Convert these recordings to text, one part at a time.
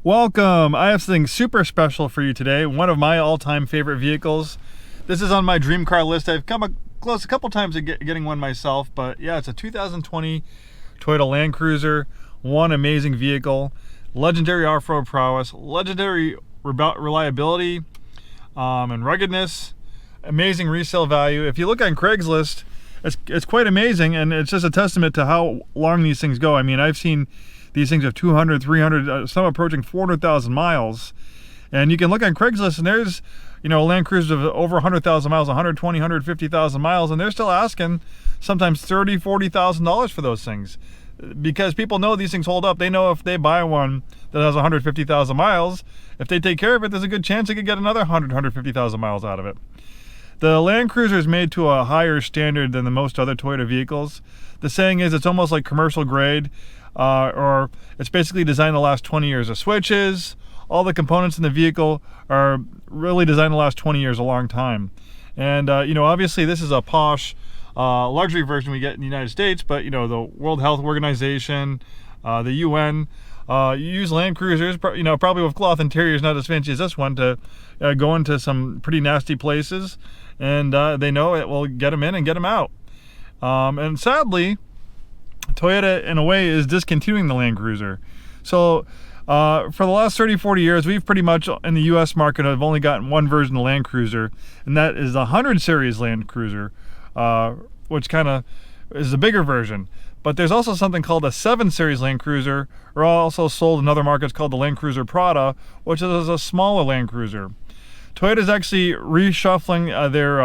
Welcome! I have something super special for you today. One of my all-time favorite vehicles. This is on my dream car list. I've come close a couple times to getting one myself, but yeah, it's a 2020 Toyota Land Cruiser. One amazing vehicle, legendary off-road prowess, legendary reliability and ruggedness, amazing resale value. If you look on Craigslist, it's quite amazing, and it's just a testament to how long these things go. I mean, I've seen these things have 200, 300, some approaching 400,000 miles. And you can look on Craigslist and there's, Land Cruisers of over 100,000 miles, 120, 150,000 miles, and they're still asking sometimes $30,000, $40,000 for those things. Because people know these things hold up. They know if they buy one that has 150,000 miles, if they take care of it, there's a good chance they could get another 100, 150,000 miles out of it. The Land Cruiser is made to a higher standard than the most other Toyota vehicles. The saying is it's almost like commercial grade. Or it's basically designed to last 20 years. The switches, all the components in the vehicle are really designed to last 20 years, a long time. And obviously this is a posh luxury version we get in the United States, but the World Health Organization, the UN, use Land Cruisers, probably with cloth interiors, not as fancy as this one, to go into some pretty nasty places, and they know it will get them in and get them out. And sadly, Toyota, in a way, is discontinuing the Land Cruiser. So for the last 30, 40 years, we've pretty much, in the US market, have only gotten one version of Land Cruiser, and that is the 100 series Land Cruiser, which kind of is the bigger version. But there's also something called a 7 series Land Cruiser, or also sold in other markets, called the Land Cruiser Prada, which is a smaller Land Cruiser. Toyota's actually reshuffling their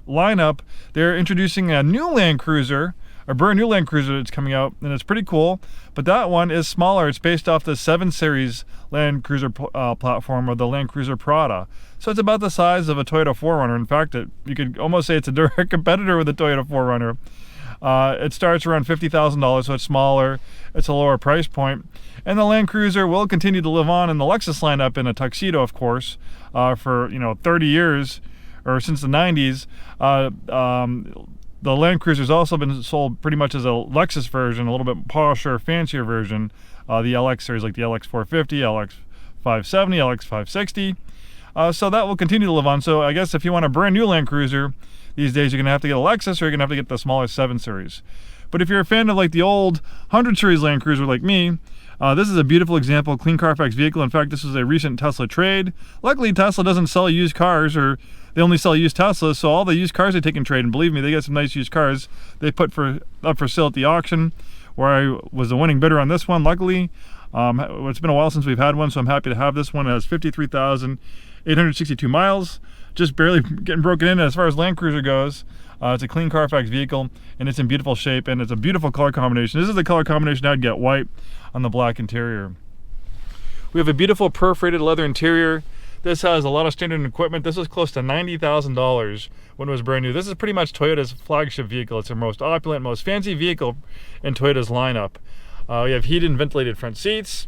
lineup. They're introducing a new Land Cruiser, a brand new Land Cruiser that's coming out, and it's pretty cool, but that one is smaller. It's based off the 7 series Land Cruiser platform of the Land Cruiser Prada. So it's about the size of a Toyota 4Runner. In fact, you could almost say it's a direct competitor with the Toyota 4Runner. It starts around $50,000, so it's smaller, it's a lower price point. And the Land Cruiser will continue to live on in the Lexus lineup in a tuxedo, of course, for 30 years, or since the 90s. The Land Cruiser's also been sold pretty much as a Lexus version, a little bit posher, fancier version. The LX series, like the LX450, LX570, LX560. So that will continue to live on. So I guess if you want a brand new Land Cruiser these days, you're going to have to get a Lexus, or you're going to have to get the smaller 7 series. But if you're a fan of like the old 100 series Land Cruiser like me, this is a beautiful example of clean Carfax vehicle. In fact, this is a recent Tesla trade. Luckily, Tesla doesn't sell used cars, or they only sell used Teslas, so all the used cars they take in trade, and believe me, they get some nice used cars they put up for sale at the auction, where I was the winning bidder on this one, luckily. It's been a while since we've had one, so I'm happy to have this one. It has 53,862 miles, just barely getting broken in as far as Land Cruiser goes. It's a clean Carfax vehicle, and it's in beautiful shape, and it's a beautiful color combination. This is the color combination I'd get, white on the black interior. We have a beautiful perforated leather interior. This has a lot of standard equipment. This was close to $90,000 when it was brand new. This is pretty much Toyota's flagship vehicle. It's the most opulent, most fancy vehicle in Toyota's lineup. We have heated and ventilated front seats,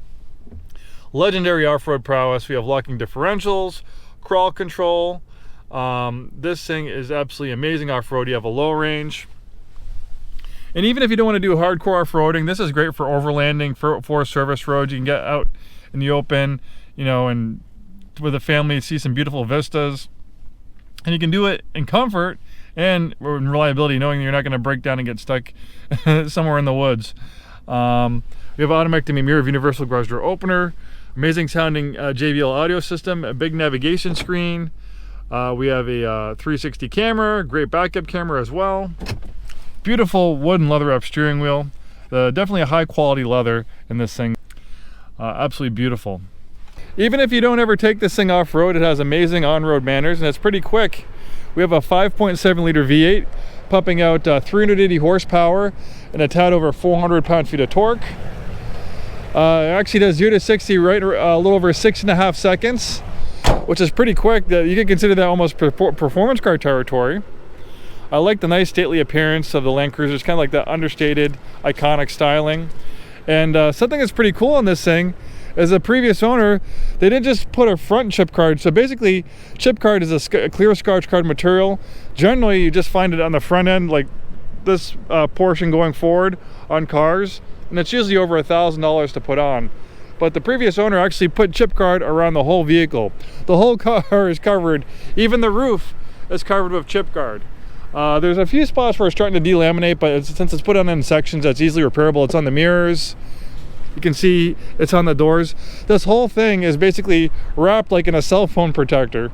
legendary off-road prowess. We have locking differentials, crawl control. This thing is absolutely amazing off-road. You have a low range. And even if you don't want to do hardcore off-roading, this is great for overlanding, for service roads. You can get out in the open, and with a family, see some beautiful vistas, and you can do it in comfort and in reliability, knowing that you're not going to break down and get stuck somewhere in the woods. We have automatic mirror, universal garage door opener, amazing sounding JBL audio system, a big navigation screen. We have a 360 camera, great backup camera as well. Beautiful wood and leather wrap steering wheel. Definitely a high quality leather in this thing. Absolutely beautiful. Even if you don't ever take this thing off-road, it has amazing on-road manners, and it's pretty quick. We have a 5.7 liter V8 pumping out 380 horsepower and a tad over 400 pound-feet of torque. It actually does 0 to 60 right a little over 6.5 seconds, which is pretty quick. You can consider that almost performance car territory. I like the nice stately appearance of the Land Cruiser. It's kind of like that understated, iconic styling. And something that's pretty cool on this thing as a previous owner, they didn't just put a front chip card. So basically, chip card is a clear scotch card material. Generally, you just find it on the front end, like this portion going forward on cars, and it's usually over $1,000 to put on. but the previous owner actually put chip guard around the whole vehicle. The whole car is covered, even the roof is covered with chip guard. There's a few spots where it's starting to delaminate, but since it's put on in sections, that's easily repairable. It's on the mirrors. You can see it's on the doors. This whole thing is basically wrapped like in a cell phone protector.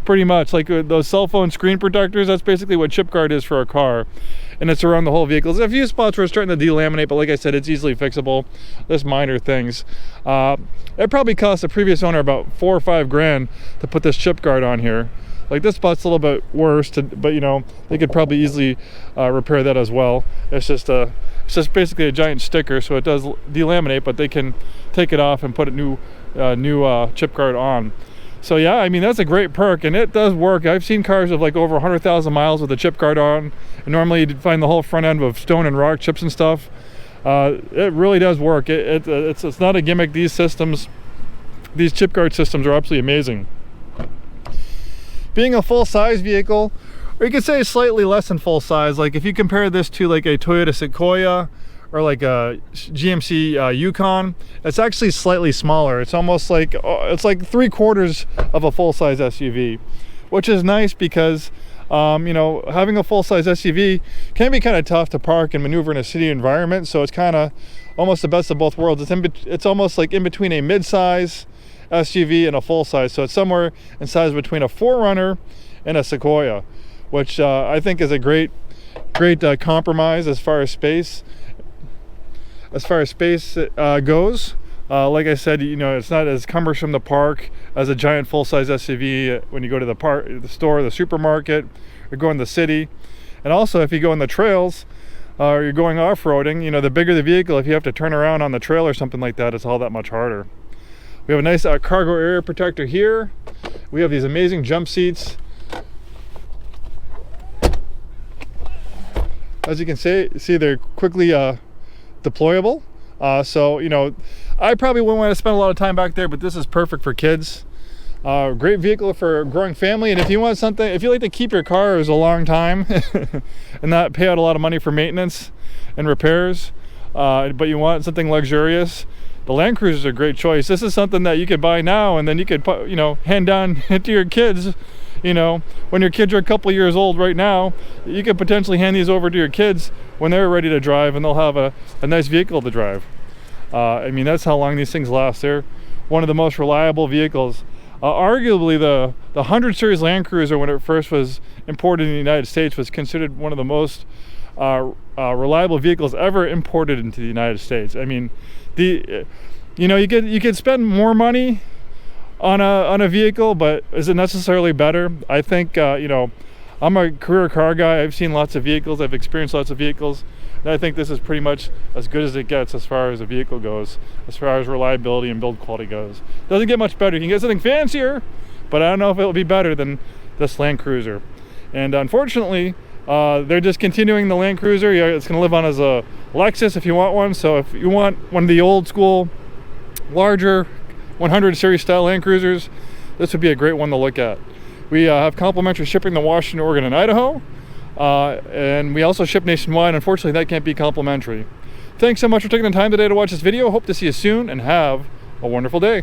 Pretty much like those cell phone screen protectors. That's basically what chip guard is for a car, and it's around the whole vehicle. There's a few spots where it's starting to delaminate, but like I said, it's easily fixable. There's minor things. It probably cost the previous owner about $4 or $5 grand to put this chip guard on here. Like this spot's a little bit worse, but you know, they could probably easily repair that as well. It's just basically a giant sticker, so it does delaminate, but they can take it off and put a new chip guard on. So yeah, I mean, that's a great perk, and it does work. I've seen cars with like over 100,000 miles with a chip guard on, and normally you'd find the whole front end with stone and rock chips and stuff. It really does work. It's not a gimmick. These systems, these chip guard systems are absolutely amazing. Being a full-size vehicle, or you could say slightly less than full size, like if you compare this to like a Toyota Sequoia or like a GMC Yukon, it's actually slightly smaller. It's almost like, it's like 3/4 of a full-size SUV, which is nice because you know, having a full-size SUV can be kind of tough to park and maneuver in a city environment. So it's kind of almost the best of both worlds. It's almost like in between a mid-size SUV and a full-size. So it's somewhere in size between a 4Runner and a Sequoia, which I think is a great compromise as far as space. Goes. Like I said, you know, it's not as cumbersome to park as a giant full-size SUV when you go to the store, the supermarket, or go in the city. And also, if you go on the trails or you're going off-roading, you know, the bigger the vehicle, if you have to turn around on the trail or something like that, it's all that much harder. We have a nice cargo area protector here. We have these amazing jump seats. As you can see they're quickly deployable. So, you know, I probably wouldn't want to spend a lot of time back there, but this is perfect for kids. Great vehicle for a growing family. And if you want something, if you like to keep your cars a long time and not pay out a lot of money for maintenance and repairs, but you want something luxurious, the Land Cruiser is a great choice. This is something that you could buy now and then you could, you know, hand down to your kids. You know, when your kids are a couple years old right now, you could potentially hand these over to your kids when they're ready to drive, and they'll have a nice vehicle to drive. I mean, that's how long these things last. They're one of the most reliable vehicles. Arguably, the 100 Series Land Cruiser, when it first was imported in the United States, was considered one of the most reliable vehicles ever imported into the United States. I mean, you know, you could spend more money on a vehicle, but is it necessarily better? I think you know, I'm a career car guy. I've seen lots of vehicles, I've experienced lots of vehicles, and I think this is pretty much as good as it gets as far as a vehicle goes, as far as reliability and build quality goes. Doesn't get much better. You can get something fancier, but I don't know if it'll be better than this Land Cruiser. And unfortunately, they're discontinuing the Land Cruiser. Yeah, it's going to live on as a Lexus if you want one. So if you want one of the old school, larger 100 Series style Land Cruisers, this would be a great one to look at. We have complimentary shipping to Washington, Oregon, and Idaho, and we also ship nationwide. Unfortunately, that can't be complimentary. Thanks so much for taking the time today to watch this video. Hope to see you soon, and have a wonderful day.